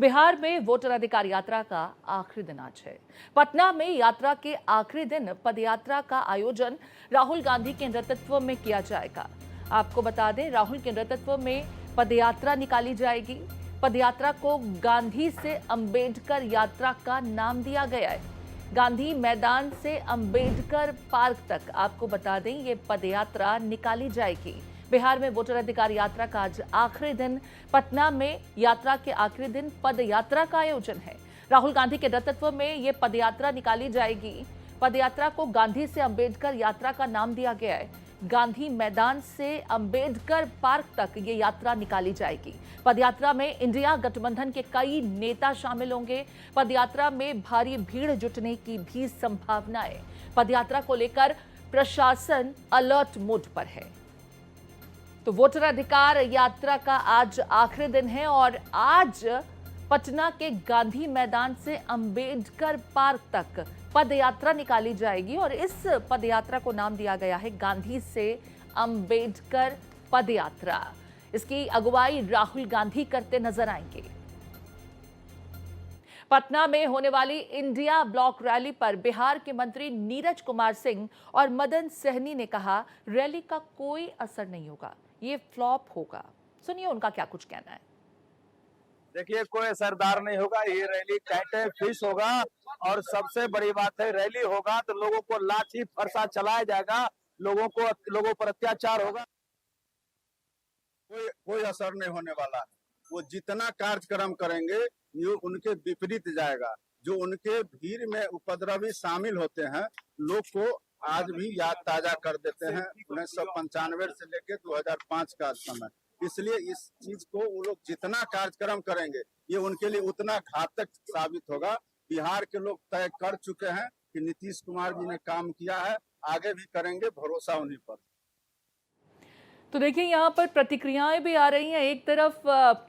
बिहार में वोटर अधिकार यात्रा का आखिरी दिन आज है। पटना में यात्रा के आखिरी दिन पदयात्रा का आयोजन राहुल गांधी के नेतृत्व में किया जाएगा। आपको बता दें, राहुल के नेतृत्व में पदयात्रा निकाली जाएगी। पदयात्रा को गांधी से अंबेडकर यात्रा का नाम दिया गया है। गांधी मैदान से अंबेडकर पार्क तक आपको बता दें, ये पदयात्रा निकाली जाएगी। बिहार में वोटर अधिकार यात्रा का आज आखिरी दिन। पटना में यात्रा के आखिरी दिन पद यात्रा का आयोजन है। राहुल गांधी के नेतृत्व में ये पदयात्रा निकाली जाएगी। पदयात्रा को गांधी से अंबेडकर यात्रा का नाम दिया गया है। गांधी मैदान से अंबेडकर पार्क तक ये यात्रा निकाली जाएगी। पदयात्रा में इंडिया गठबंधन के कई नेता शामिल होंगे। पदयात्रा में भारी भीड़ जुटने की भी संभावना है। पदयात्रा को लेकर प्रशासन अलर्ट मोड पर है। तो वोटर अधिकार यात्रा का आज आखिरी दिन है और आज पटना के गांधी मैदान से अंबेडकर पार्क तक पदयात्रा निकाली जाएगी और इस पदयात्रा को नाम दिया गया है गांधी से अंबेडकर पदयात्रा। इसकी अगुवाई राहुल गांधी करते नजर आएंगे। पटना में होने वाली इंडिया ब्लॉक रैली पर बिहार के मंत्री नीरज कुमार सिंह और मदन सहनी ने कहा, रैली का कोई असर नहीं होगा, ये फ्लॉप होगा। सुनिए उनका क्या कुछ कहना है। देखिए, कोई असरदार नहीं होगा, ये रैली कैटे फिश होगा और सबसे बड़ी बात है, रैली होगा तो लोगों को लाठी फरसा चलाया जाएगा, लोगों पर अत्याचार होगा। कोई असर नहीं होने वाला है। वो जितना कार्यक्रम करेंगे ये उनके विपरीत जाएगा। जो उनके भीड़ में उपद्रवी शामिल होते हैं, लोग को आज भी याद ताजा कर देते हैं 1995 से लेकर 2005 का समय। इसलिए इस चीज को वो लोग जितना कार्यक्रम करेंगे ये उनके लिए उतना घातक साबित होगा। बिहार के लोग तय कर चुके हैं कि नीतीश कुमार जी ने काम किया है, आगे भी करेंगे, भरोसा उन्हीं पर। तो देखिए, यहाँ पर प्रतिक्रियाएं भी आ रही हैं। एक तरफ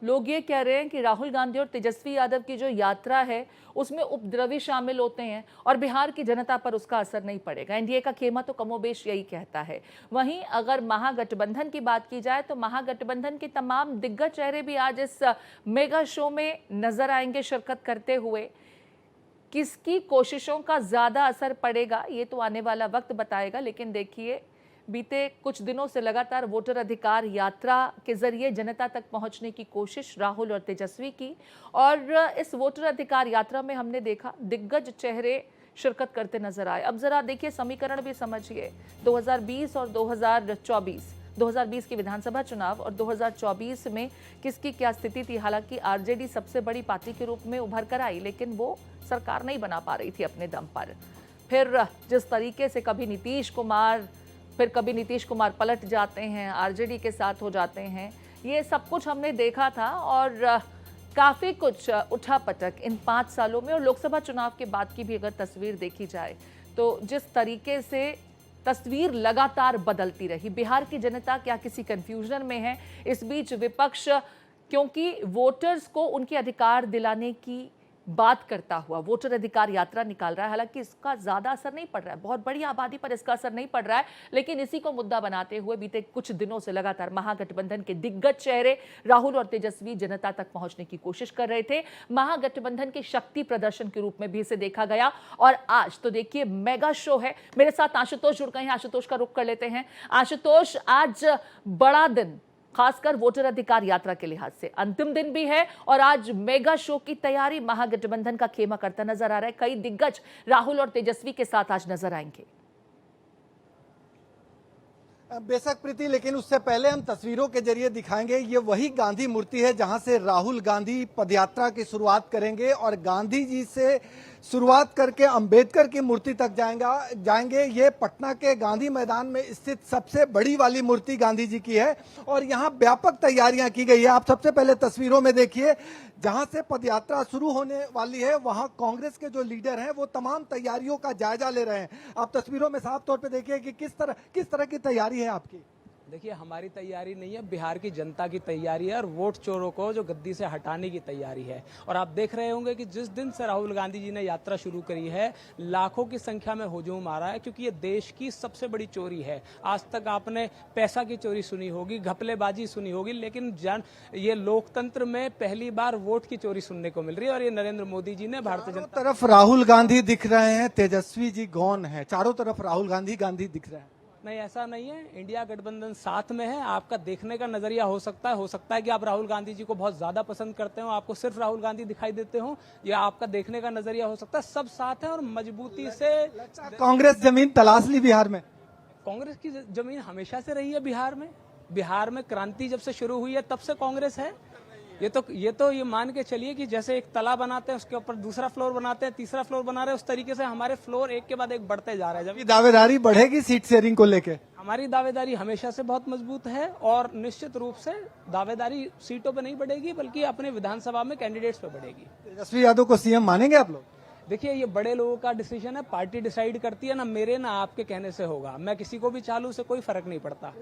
लोग ये कह रहे हैं कि राहुल गांधी और तेजस्वी यादव की जो यात्रा है उसमें उपद्रवी शामिल होते हैं और बिहार की जनता पर उसका असर नहीं पड़ेगा। एनडीए का खेमा तो कमोबेश यही कहता है। वहीं अगर महागठबंधन की बात की जाए तो महागठबंधन के तमाम दिग्गज चेहरे भी आज इस मेगा शो में नजर आएंगे शिरकत करते हुए। किसकी कोशिशों का ज्यादा असर पड़ेगा ये तो आने वाला वक्त बताएगा। लेकिन देखिए, बीते कुछ दिनों से लगातार वोटर अधिकार यात्रा के जरिए जनता तक पहुंचने की कोशिश राहुल और तेजस्वी की, और इस वोटर अधिकार यात्रा में हमने देखा दिग्गज चेहरे शिरकत करते नजर आए। अब जरा देखिए, समीकरण भी समझिए। 2020 और 2024, 2020 के विधानसभा चुनाव और 2024 में किसकी क्या स्थिति थी। हालांकि आरजेडी सबसे बड़ी पार्टी के रूप में उभर कर आई, लेकिन वो सरकार नहीं बना पा रही थी अपने दम पर। फिर जिस तरीके से कभी नीतीश कुमार पलट जाते हैं, आरजेडी के साथ हो जाते हैं, ये सब कुछ हमने देखा था और काफ़ी कुछ उठापटक इन 5 सालों में। और लोकसभा चुनाव के बाद की भी अगर तस्वीर देखी जाए तो जिस तरीके से तस्वीर लगातार बदलती रही, बिहार की जनता क्या किसी कंफ्यूजन में है। इस बीच विपक्ष क्योंकि वोटर्स को उनके अधिकार दिलाने की बात करता हुआ वोटर अधिकार यात्रा निकाल रहा है। हालांकि इसका ज्यादा असर नहीं पड़ रहा है, बहुत बड़ी आबादी पर इसका असर नहीं पड़ रहा है, लेकिन इसी को मुद्दा बनाते हुए बीते कुछ दिनों से लगातार महागठबंधन के दिग्गज चेहरे राहुल और तेजस्वी जनता तक पहुंचने की कोशिश कर रहे थे। महागठबंधन के शक्ति प्रदर्शन के रूप में भी इसे देखा गया और आज तो देखिए मेगा शो है। मेरे साथ आशुतोष जुड़ गए हैं, आशुतोष का रुख कर लेते हैं। आशुतोष, आज बड़ा दिन, खासकर वोटर अधिकार यात्रा के लिहाज से अंतिम दिन भी है और आज मेगा शो की तैयारी महागठबंधन का खेमा करता नजर आ रहा है। कई दिग्गज राहुल और तेजस्वी के साथ आज नजर आएंगे। बेशक प्रीति, लेकिन उससे पहले हम तस्वीरों के जरिए दिखाएंगे ये वही गांधी मूर्ति है जहां से राहुल गांधी पदयात्रा की शुरुआत करेंगे और गांधी जी से शुरुआत करके अंबेडकर की मूर्ति तक जाएंगे। ये पटना के गांधी मैदान में स्थित सबसे बड़ी वाली मूर्ति गांधी जी की है और यहाँ व्यापक तैयारियां की गई है। आप सबसे पहले तस्वीरों में देखिए, जहां से पदयात्रा शुरू होने वाली है वहां कांग्रेस के जो लीडर हैं वो तमाम तैयारियों का जायजा ले रहे हैं। आप तस्वीरों में साफ तौर पे देखिए कि किस तरह की तैयारी है आपकी। देखिए, हमारी तैयारी नहीं है, बिहार की जनता की तैयारी है और वोट चोरों को जो गद्दी से हटाने की तैयारी है। और आप देख रहे होंगे कि जिस दिन से राहुल गांधी जी ने यात्रा शुरू करी है, लाखों की संख्या में हुजूम आ रहा है, क्योंकि ये देश की सबसे बड़ी चोरी है। आज तक आपने पैसा की चोरी सुनी होगी, घपलेबाजी सुनी होगी, लेकिन ये लोकतंत्र में पहली बार वोट की चोरी सुनने को मिल रही है। और ये नरेंद्र मोदी जी ने भारतीय चारों जनता तरफ राहुल गांधी दिख रहे हैं, तेजस्वी जी गौन है, चारों तरफ राहुल गांधी गांधी दिख रहे हैं। नहीं, ऐसा नहीं है। इंडिया गठबंधन साथ में है। आपका देखने का नजरिया हो सकता है कि आप राहुल गांधी जी को बहुत ज्यादा पसंद करते हो, आपको सिर्फ राहुल गांधी दिखाई देते हो, या आपका देखने का नजरिया हो सकता है सब साथ है और मजबूती से। कांग्रेस जमीन तलाश ली बिहार में। कांग्रेस की जमीन हमेशा से रही है बिहार में। बिहार में क्रांति जब से शुरू हुई है तब से कांग्रेस है। ये मान के चलिए कि जैसे एक तला बनाते हैं, उसके ऊपर दूसरा फ्लोर बनाते हैं, तीसरा फ्लोर बना रहे हैं, उस तरीके से हमारे फ्लोर एक के बाद एक बढ़ते जा रहे हैं। ये दावेदारी बढ़ेगी सीट शेयरिंग को लेके। हमारी दावेदारी हमेशा से बहुत मजबूत है और निश्चित रूप से दावेदारी सीटों पे नहीं बढ़ेगी, बल्कि अपने विधानसभा में कैंडिडेट्स पे बढ़ेगी। तेजस्वी यादव को सीएम मानेंगे आप लोग? देखिए, ये बड़े लोगों का डिसीजन है, पार्टी डिसाइड करती है, ना मेरे ना आपके कहने से होगा। मैं किसी को भी चालू से कोई फर्क नहीं पड़ता।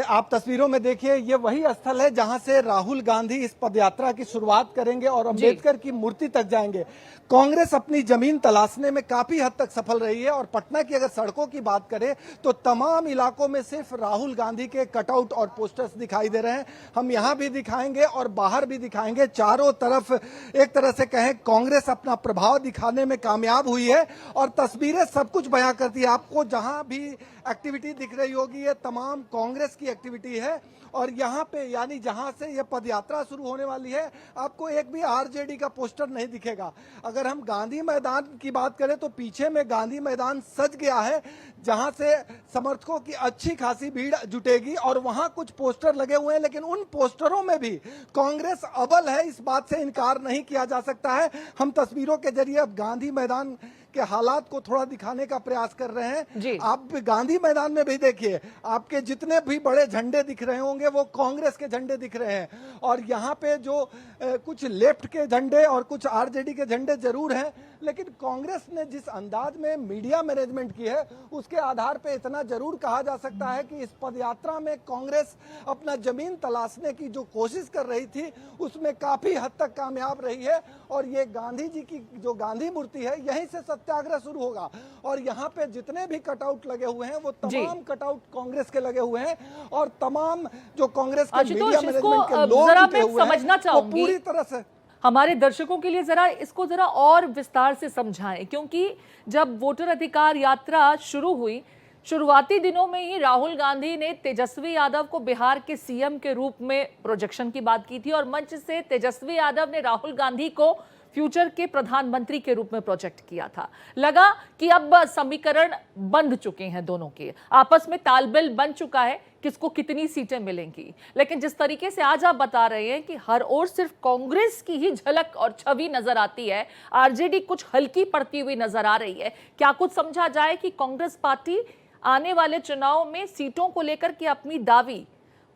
आप तस्वीरों में देखिए, ये वही स्थल है जहां से राहुल गांधी इस पदयात्रा की शुरुआत करेंगे और अंबेडकर की मूर्ति तक जाएंगे। कांग्रेस अपनी जमीन तलाशने में काफी हद तक सफल रही है और पटना की अगर सड़कों की बात करें तो तमाम इलाकों में सिर्फ राहुल गांधी के कटआउट और पोस्टर्स दिखाई दे रहे हैं। हम यहां भी दिखाएंगे और बाहर भी दिखाएंगे। चारों तरफ एक तरह से कहें कांग्रेस अपना प्रभाव दिखाने में कामयाब हुई है और तस्वीरें सब कुछ बयां करती है। आपको जहां भी एक्टिविटी दिख रही होगी ये तमाम कांग्रेस की एक्टिविटी है और यहाँ पे यानी जहां से ये पदयात्रा शुरू होने वाली है आपको एक भी आरजेडी का पोस्टर नहीं दिखेगा। अगर हम गांधी मैदान की बात करें तो पीछे में गांधी मैदान सज गया है जहां से समर्थकों की अच्छी खासी भीड़ जुटेगी और वहां कुछ पोस्टर लगे हुए हैं, लेकिन उन पोस्टरों में भी कांग्रेस अव्वल है, इस बात से इनकार नहीं किया जा सकता है। हम तस्वीरों के जरिए अब गांधी मैदान के हालात को थोड़ा दिखाने का प्रयास कर रहे हैं। आप गांधी मैदान में भी देखिए, आपके जितने भी बड़े झंडे दिख रहे होंगे वो कांग्रेस के झंडे दिख रहे हैं और यहाँ पे जो कुछ लेफ्ट के झंडे और कुछ आरजेडी के झंडे जरूर हैं, लेकिन कांग्रेस ने जिस अंदाज में मीडिया मैनेजमेंट की है उसके आधार पे इतना जरूर कहा जा सकता है कि इस पदयात्रा में कांग्रेस अपना जमीन तलाशने की जो कोशिश कर रही थी उसमें काफी हद तक कामयाब रही है। और ये गांधी जी की जो गांधी मूर्ति है यहीं से सत्याग्रह शुरू होगा और यहाँ पे जितने भी कटआउट लगे हुए हैं वो तमाम कटआउट कांग्रेस के लगे हुए हैं और तमाम जो कांग्रेस के मीडिया मैनेजमेंट के लोग जुटे हुए हैं वो पूरी तरह से हमारे दर्शकों के लिए इसको जरा और विस्तार से समझाएं, क्योंकि जब वोटर अधिकार यात्रा शुरू हुई शुरुआती दिनों में ही राहुल गांधी ने तेजस्वी यादव को बिहार के सीएम के रूप में प्रोजेक्शन की बात की थी और मंच से तेजस्वी यादव ने राहुल गांधी को फ्यूचर के प्रधानमंत्री के रूप में प्रोजेक्ट किया था। लगा कि अब समीकरण बंध चुके हैं, दोनों के आपस में तालमेल बन चुका है किसको कितनी सीटें मिलेंगी। लेकिन जिस तरीके से आज आप बता रहे हैं कि हर ओर सिर्फ कांग्रेस की ही झलक और छवि नजर आती है, आरजेडी कुछ हल्की पड़ती हुई नजर आ रही है, क्या कुछ समझा जाए कि कांग्रेस पार्टी आने वाले चुनाव में सीटों को लेकर के अपनी दावी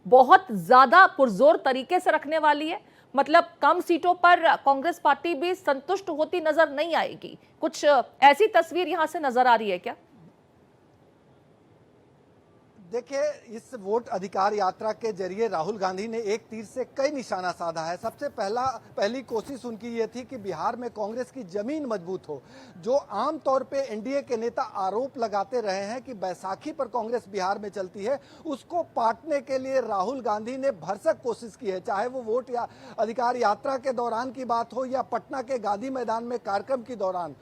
बहुत ज्यादा पुरजोर तरीके से रखने वाली है? मतलब कम सीटों पर कांग्रेस पार्टी भी संतुष्ट होती नजर नहीं आएगी, कुछ ऐसी तस्वीर यहां से नजर आ रही है क्या? देखिए, इस वोट अधिकार यात्रा के जरिए राहुल गांधी ने एक तीर से कई निशाना साधा है। सबसे पहली कोशिश उनकी ये थी कि बिहार में कांग्रेस की जमीन मजबूत हो। जो आमतौर पे एनडीए के नेता आरोप लगाते रहे हैं कि बैसाखी पर कांग्रेस बिहार में चलती है, उसको पाटने के लिए राहुल गांधी ने भरसक कोशिश की है। चाहे वो वोट या अधिकार यात्रा के दौरान की बात हो या पटना के गांधी मैदान में कार्यक्रम के दौरान,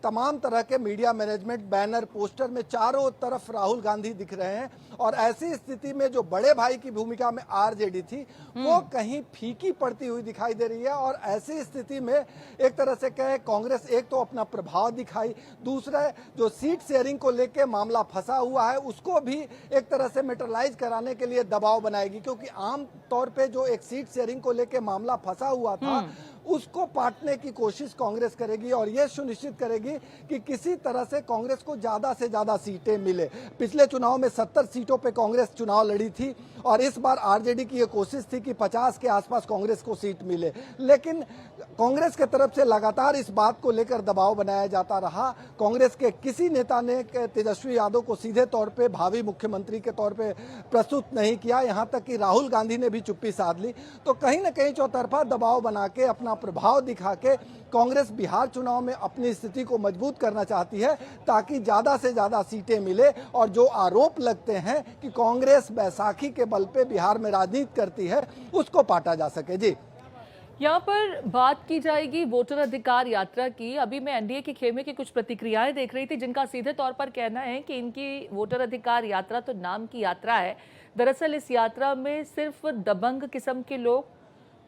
तमाम तरह के मीडिया मैनेजमेंट बैनर पोस्टर में चारों तरफ राहुल गांधी दिख रहे हैं और ऐसी स्थिति में जो बड़े भाई की भूमिका में आरजेडी थी वो कहीं फीकी पड़ती हुई दिखाई दे रही है। और ऐसी स्थिति में एक तरह से कहे कांग्रेस एक तो अपना प्रभाव दिखाई, दूसरा जो सीट शेयरिंग को लेके मामला फंसा हुआ है उसको भी एक तरह से मेटरलाइज कराने के लिए दबाव बनाएगी, क्योंकि आम तौर पे जो एक सीट शेयरिंग को लेके मामला फंसा हुआ था उसको पाटने की कोशिश कांग्रेस करेगी और यह सुनिश्चित करेगी कि किसी तरह से कांग्रेस को ज्यादा से ज्यादा सीटें मिले। पिछले चुनाव में 70 सीटों पे कांग्रेस चुनाव लड़ी थी और इस बार आरजेडी की यह कोशिश थी कि 50 के आसपास कांग्रेस को सीट मिले, लेकिन कांग्रेस के तरफ से लगातार इस बात को लेकर दबाव बनाया जाता रहा। कांग्रेस के किसी नेता ने तेजस्वी यादव को सीधे तौर पे भावी मुख्यमंत्री के तौर पे प्रस्तुत नहीं किया, यहां तक कि राहुल गांधी ने भी चुप्पी साध ली। तो कहीं ना कहीं चौतरफा दबाव बना के, अपना प्रभाव दिखा के कांग्रेस बिहार चुनाव में अपनी स्थिति को मजबूत करना चाहती है ताकि ज्यादा से ज्यादा सीटें मिले। और जो आरोप लगते हैं कि कांग्रेस बैसाखी के बल पे बिहार में राजनीति करती है, उसको पाटा जा सके। जी, यहाँ पर बात की जाएगी वोटर अधिकार यात्रा की। अभी मैं एनडीए के खेमे की कुछ प्रतिक्रियाएं देख रही थी जिनका सीधे तौर पर कहना है कि इनकी वोटर अधिकार यात्रा तो नाम की यात्रा है, दरअसल इस यात्रा में सिर्फ दबंग किस्म के लोग,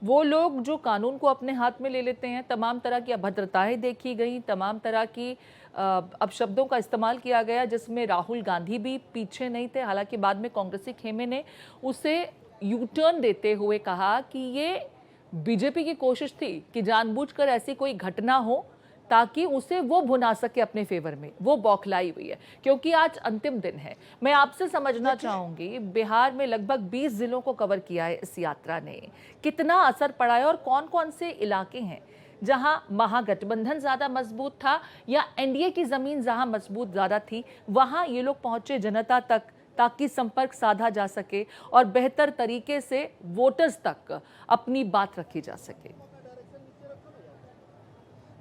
वो लोग जो कानून को अपने हाथ में ले लेते हैं, तमाम तरह की अभद्रताएं देखी गई, तमाम तरह की अपशब्दों का इस्तेमाल किया गया, जिसमें राहुल गांधी भी पीछे नहीं थे। हालांकि बाद में कांग्रेसी खेमे ने उसे यू टर्न देते हुए कहा कि ये बीजेपी की कोशिश थी कि जानबूझकर ऐसी कोई घटना हो ताकि उसे वो भुना सके अपने फेवर में। वो बौखलाई हुई है क्योंकि आज अंतिम दिन है। मैं आपसे समझना चाहूंगी, बिहार में लगभग 20 जिलों को कवर किया है इस यात्रा ने, कितना असर पड़ा है और कौन कौन से इलाके हैं जहां महागठबंधन ज्यादा मजबूत था या एनडीए की जमीन जहां मजबूत ज्यादा थी, वहां ये लोग पहुंचे जनता तक ताकि संपर्क साधा जा सके और बेहतर तरीके से वोटर्स तक अपनी बात रखी जा सके।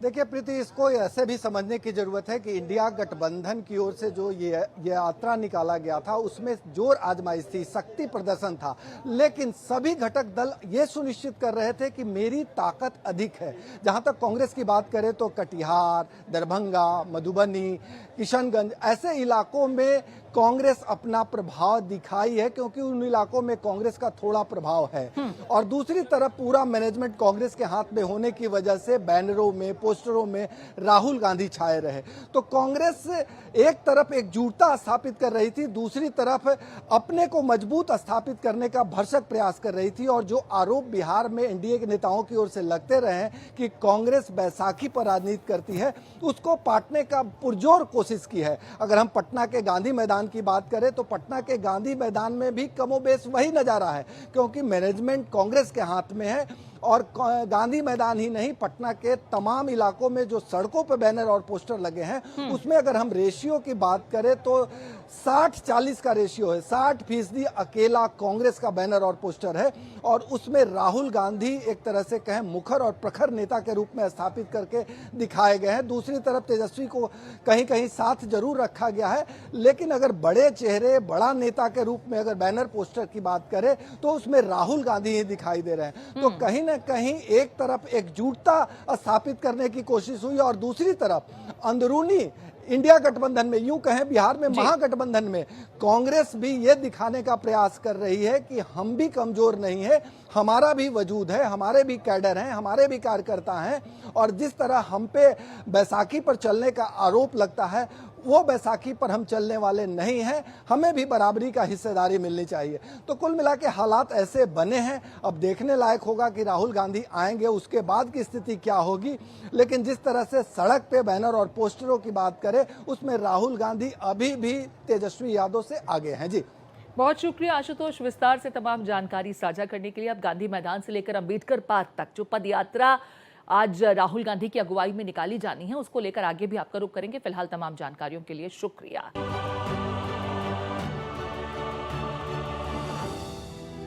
देखिए प्रीति, इसको ऐसे भी समझने की जरूरत है कि इंडिया गठबंधन की ओर से जो ये यात्रा निकाला गया था उसमें जोर आजमाइश थी, शक्ति प्रदर्शन था, लेकिन सभी घटक दल ये सुनिश्चित कर रहे थे कि मेरी ताकत अधिक है। जहां तक कांग्रेस की बात करें तो कटिहार, दरभंगा, मधुबनी, किशनगंज ऐसे इलाकों में कांग्रेस अपना प्रभाव दिखाई है क्योंकि उन इलाकों में कांग्रेस का थोड़ा प्रभाव है। और दूसरी तरफ पूरा मैनेजमेंट कांग्रेस के हाथ में होने की वजह से बैनरों में, पोस्टरों में राहुल गांधी छाए रहे। तो कांग्रेस एक तरफ एकजुटता स्थापित कर रही थी, दूसरी तरफ अपने को मजबूत स्थापित करने का भरसक प्रयास कर रही थी। और जो आरोप बिहार में एनडीए के नेताओं की ओर से लगते रहे कि कांग्रेस बैसाखी पर राजनीति करती है, उसको पाटने का पुरजोर कोशिश की है। अगर हम पटना के गांधी मैदान की बात करें तो पटना के गांधी मैदान में भी कमोबेश वही नजारा है क्योंकि मैनेजमेंट कांग्रेस के हाथ में है। और गांधी मैदान ही नहीं, पटना के तमाम इलाकों में जो सड़कों पर बैनर और पोस्टर लगे हैं उसमें अगर हम रेशियो की बात करें तो 60-40 का रेशियो है। 60% अकेला कांग्रेस का बैनर और पोस्टर है और उसमें राहुल गांधी एक तरह से कहें मुखर और प्रखर नेता के रूप में स्थापित करके दिखाए गए हैं। दूसरी तरफ तेजस्वी को कहीं कहीं साथ जरूर रखा गया है, लेकिन अगर बड़े चेहरे, बड़ा नेता के रूप में अगर बैनर पोस्टर की बात करें तो उसमें राहुल गांधी ही दिखाई दे रहे हैं। तो कहीं न कहीं एक तरफ एकजुटता स्थापित करने की कोशिश हुई और दूसरी तरफ अंदरूनी इंडिया गठबंधन में, यूं कहें बिहार में महागठबंधन में, कांग्रेस भी ये दिखाने का प्रयास कर रही है कि हम भी कमजोर नहीं है, हमारा भी वजूद है, हमारे भी कैडर हैं, हमारे भी कार्यकर्ता हैं। और जिस तरह हम पे बैसाखी पर चलने का आरोप लगता है वो बैसाखी पर हम चलने वाले नहीं हैं, हमें भी बराबरी का हिस्सेदारी मिलनी चाहिए। तो कुल मिला के हालात ऐसे बने हैं। अब देखने लायक होगा कि राहुल गांधी आएंगे उसके बाद की स्थिति क्या होगी, लेकिन जिस तरह से सड़क पे बैनर और पोस्टरों की बात करें उसमें राहुल गांधी अभी भी तेजस्वी यादव से आगे हैं। जी, बहुत शुक्रिया आशुतोष, विस्तार से तमाम जानकारी साझा करने के लिए। अब गांधी मैदान से लेकर अंबेडकर पार्क तक जो पदयात्रा आज राहुल गांधी की अगुवाई में निकाली जानी है उसको लेकर आगे भी आपका रुख करेंगे। फिलहाल तमाम जानकारियों के लिए शुक्रिया।